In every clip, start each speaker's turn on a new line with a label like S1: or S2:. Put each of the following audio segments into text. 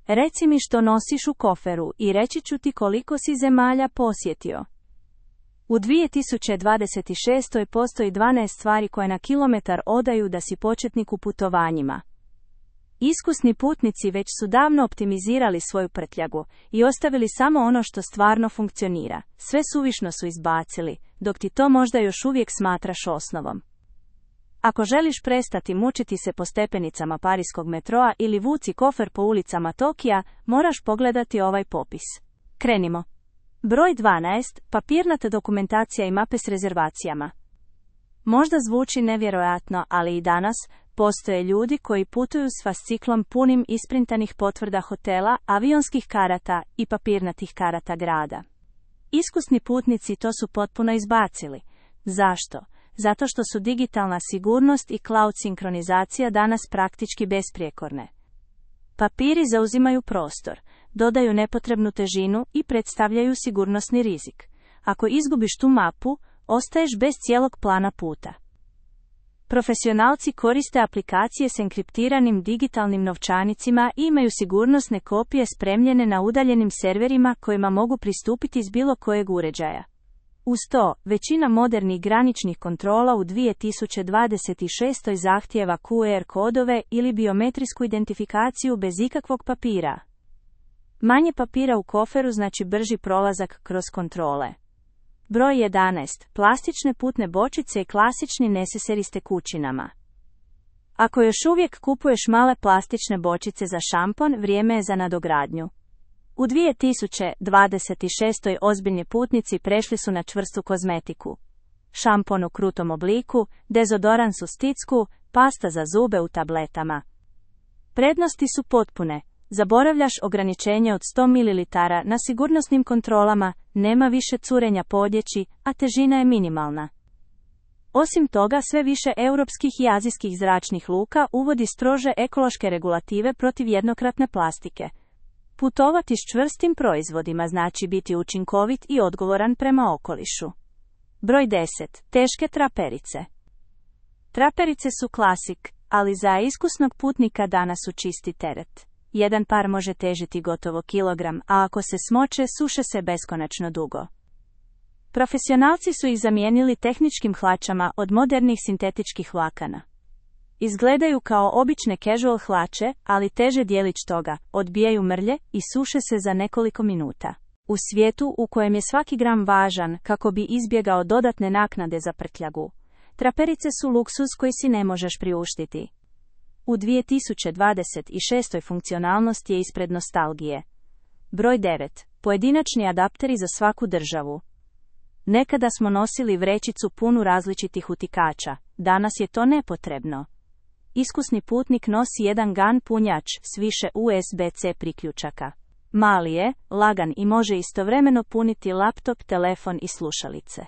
S1: Reci mi što nosiš u koferu i reći ću ti koliko si zemalja posjetio. U 2026. postoji 12 stvari koje na kilometar odaju da si početnik u putovanjima. Iskusni putnici već su davno optimizirali svoju prtljagu i ostavili samo ono što stvarno funkcionira. Sve suvišno su izbacili, dok ti to možda još uvijek smatraš osnovom. Ako želiš prestati mučiti se po stepenicama parijskog metroa ili vuci kofer po ulicama Tokija, moraš pogledati ovaj popis. Krenimo. Broj 12. Papirnata dokumentacija i mape s rezervacijama. Možda zvuči nevjerojatno, ali i danas postoje ljudi koji putuju s fasciklom punim isprintanih potvrda hotela, avionskih karata i papirnatih karata grada. Iskusni putnici to su potpuno izbacili. Zašto? Zato što su digitalna sigurnost i cloud sinkronizacija danas praktički besprijekorne. Papiri zauzimaju prostor, dodaju nepotrebnu težinu i predstavljaju sigurnosni rizik. Ako izgubiš tu mapu, ostaješ bez cijelog plana puta. Profesionalci koriste aplikacije s enkriptiranim digitalnim novčanicima i imaju sigurnosne kopije spremljene na udaljenim serverima kojima mogu pristupiti iz bilo kojeg uređaja. Uz to, većina modernih graničnih kontrola u 2026. zahtijeva QR kodove ili biometrijsku identifikaciju bez ikakvog papira. Manje papira u koferu znači brži prolazak kroz kontrole. Broj 11. Plastične putne bočice i klasični neseseri s tekućinama. Ako još uvijek kupuješ male plastične bočice za šampon, vrijeme je za nadogradnju. U 2026. ozbiljni putnici prešli su na čvrstu kozmetiku. Šampon u krutom obliku, dezodorans u sticku, pasta za zube u tabletama. Prednosti su potpune. Zaboravljaš ograničenje od 100 ml na sigurnosnim kontrolama, nema više curenja po odjeći, a težina je minimalna. Osim toga, sve više europskih i azijskih zračnih luka uvodi strože ekološke regulative protiv jednokratne plastike. Putovati s čvrstim proizvodima znači biti učinkovit i odgovoran prema okolišu. Broj 10. Teške traperice. Traperice su klasik, ali za iskusnog putnika danas su čisti teret. Jedan par može težiti gotovo kilogram, a ako se smoče, suše se beskonačno dugo. Profesionalci su ih zamijenili tehničkim hlačama od modernih sintetičkih vlakana. Izgledaju kao obične casual hlače, ali teže dijelić toga, odbijaju mrlje i suše se za nekoliko minuta. U svijetu u kojem je svaki gram važan kako bi izbjegao dodatne naknade za prtljagu, traperice su luksuz koji si ne možeš priuštiti. U 2026. funkcionalnost je ispred nostalgije. Broj 9. Pojedinačni adapteri za svaku državu. Nekada smo nosili vrećicu punu različitih utikača, danas je to nepotrebno. Iskusni putnik nosi jedan GAN punjač s više USB-C priključaka. Mali je, lagan i može istovremeno puniti laptop, telefon i slušalice.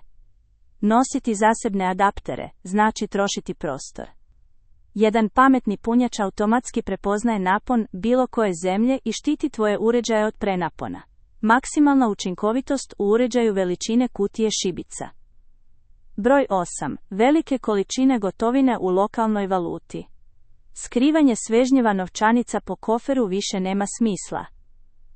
S1: Nositi zasebne adaptere znači trošiti prostor. Jedan pametni punjač automatski prepoznaje napon bilo koje zemlje i štiti tvoje uređaje od prenapona. Maksimalna učinkovitost u uređaju veličine kutije šibica. Broj 8. Velike količine gotovine u lokalnoj valuti. Skrivanje svežnjeva novčanica po koferu više nema smisla.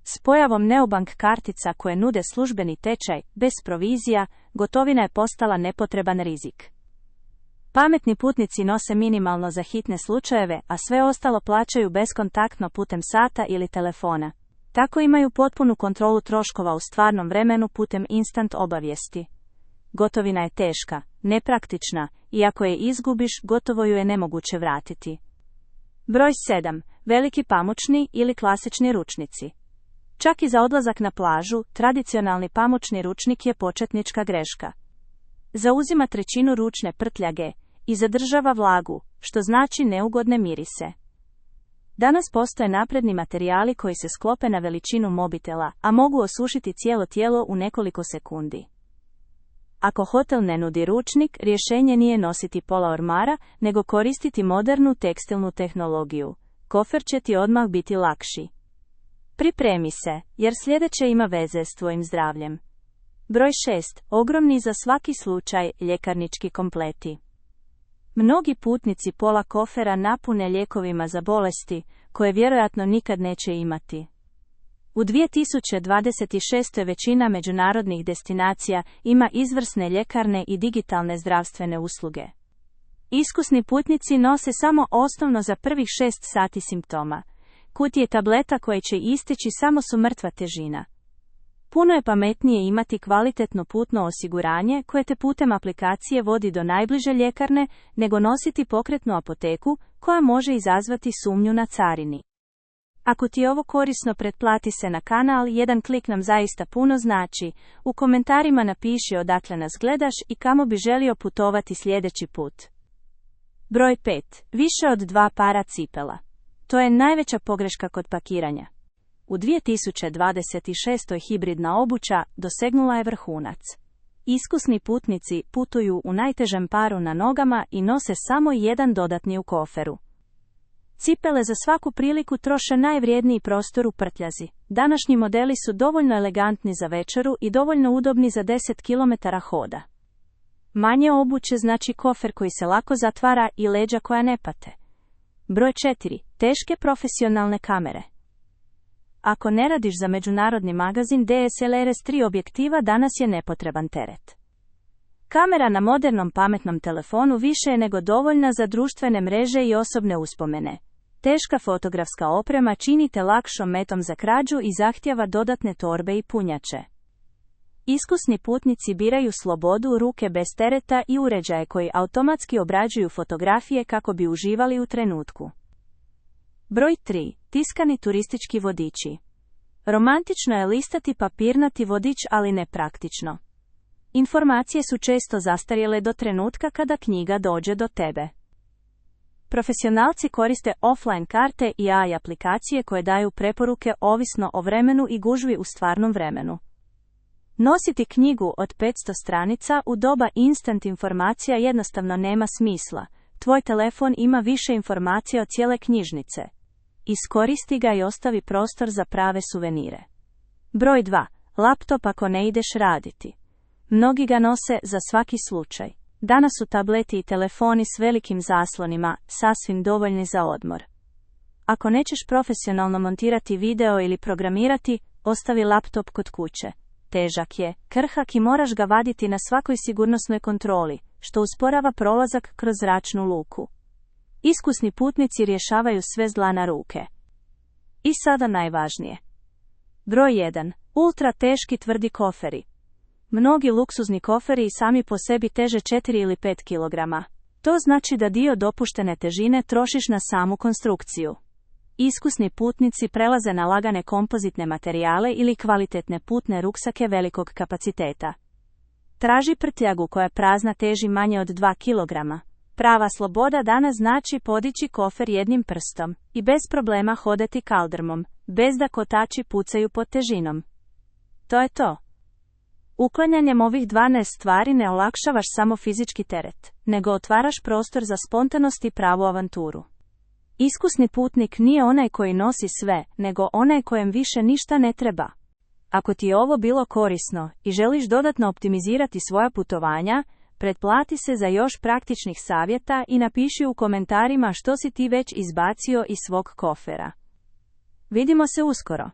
S1: S pojavom neobank kartica koje nude službeni tečaj, bez provizija, gotovina je postala nepotreban rizik. Pametni putnici nose minimalno za hitne slučajeve, a sve ostalo plaćaju beskontaktno putem sata ili telefona. Tako imaju potpunu kontrolu troškova u stvarnom vremenu putem instant obavijesti. Gotovina je teška, nepraktična, i ako je izgubiš, gotovo ju je nemoguće vratiti. Broj 7. Veliki pamučni ili klasični ručnici. Čak i za odlazak na plažu, tradicionalni pamučni ručnik je početnička greška. Zauzima trećinu ručne prtljage i zadržava vlagu, što znači neugodne mirise. Danas postoje napredni materijali koji se sklope na veličinu mobitela, a mogu osušiti cijelo tijelo u nekoliko sekundi. Ako hotel ne nudi ručnik, rješenje nije nositi pola ormara, nego koristiti modernu tekstilnu tehnologiju. Kofer će ti odmah biti lakši. Pripremi se, jer sljedeće ima veze s tvojim zdravljem. Broj 6. Ogromni za svaki slučaj ljekarnički kompleti. Mnogi putnici pola kofera napune lijekovima za bolesti, koje vjerojatno nikad neće imati. U 2026. većina međunarodnih destinacija ima izvrsne ljekarne i digitalne zdravstvene usluge. Iskusni putnici nose samo osnovno za prvih 6 sati simptoma. Kutije tableta koje će isteći samo su mrtva težina. Puno je pametnije imati kvalitetno putno osiguranje koje te putem aplikacije vodi do najbliže ljekarne, nego nositi pokretnu apoteku koja može izazvati sumnju na carini. Ako ti je ovo korisno, pretplati se na kanal, jedan klik nam zaista puno znači. U komentarima napiši odakle nas gledaš i kamo bi želio putovati sljedeći put. Broj 5. Više od 2 para cipela. To je najveća pogreška kod pakiranja. U 2026. hibridna obuća dosegnula je vrhunac. Iskusni putnici putuju u najtežem paru na nogama i nose samo jedan dodatni u koferu. Cipele za svaku priliku troše najvrijedniji prostor u prtljazi. Današnji modeli su dovoljno elegantni za večeru i dovoljno udobni za 10 km hoda. Manje obuće znači kofer koji se lako zatvara i leđa koja ne pate. Broj 4. Teške profesionalne kamere. Ako ne radiš za međunarodni magazin, DSLR S3 objektiva danas je nepotreban teret. Kamera na modernom pametnom telefonu više je nego dovoljna za društvene mreže i osobne uspomene. Teška fotografska oprema čini te lakšom metom za krađu i zahtijeva dodatne torbe i punjače. Iskusni putnici biraju slobodu ruke bez tereta i uređaje koji automatski obrađuju fotografije kako bi uživali u trenutku. Broj 3. Tiskani turistički vodiči. Romantično je listati papirnati vodič, ali ne praktično. Informacije su često zastarjele do trenutka kada knjiga dođe do tebe. Profesionalci koriste offline karte i AI aplikacije koje daju preporuke ovisno o vremenu i gužvi u stvarnom vremenu. Nositi knjigu od 500 stranica u doba instant informacija jednostavno nema smisla. Tvoj telefon ima više informacija od cijele knjižnice. Iskoristi ga i ostavi prostor za prave suvenire. Broj 2. Laptop ako ne ideš raditi. Mnogi ga nose za svaki slučaj. Danas su tableti i telefoni s velikim zaslonima sasvim dovoljni za odmor. Ako nećeš profesionalno montirati video ili programirati, ostavi laptop kod kuće. Težak je, krhak i moraš ga vaditi na svakoj sigurnosnoj kontroli, što usporava prolazak kroz zračnu luku. Iskusni putnici rješavaju sve s dlana ruke. I sada najvažnije. Broj 1. Ultra teški tvrdi koferi. Mnogi luksuzni koferi i sami po sebi teže 4 ili 5 kg. To znači da dio dopuštene težine trošiš na samu konstrukciju. Iskusni putnici prelaze na lagane kompozitne materijale ili kvalitetne putne ruksake velikog kapaciteta. Traži prtljagu koja prazna teži manje od 2 kg. Prava sloboda danas znači podići kofer jednim prstom i bez problema hodati kaldrmom, bez da kotači pucaju pod težinom. To je to. Uklanjanjem ovih 12 stvari ne olakšavaš samo fizički teret, nego otvaraš prostor za spontanost i pravu avanturu. Iskusni putnik nije onaj koji nosi sve, nego onaj kojem više ništa ne treba. Ako ti je ovo bilo korisno i želiš dodatno optimizirati svoja putovanja, pretplati se za još praktičnih savjeta i napiši u komentarima što si ti već izbacio iz svog kofera. Vidimo se uskoro.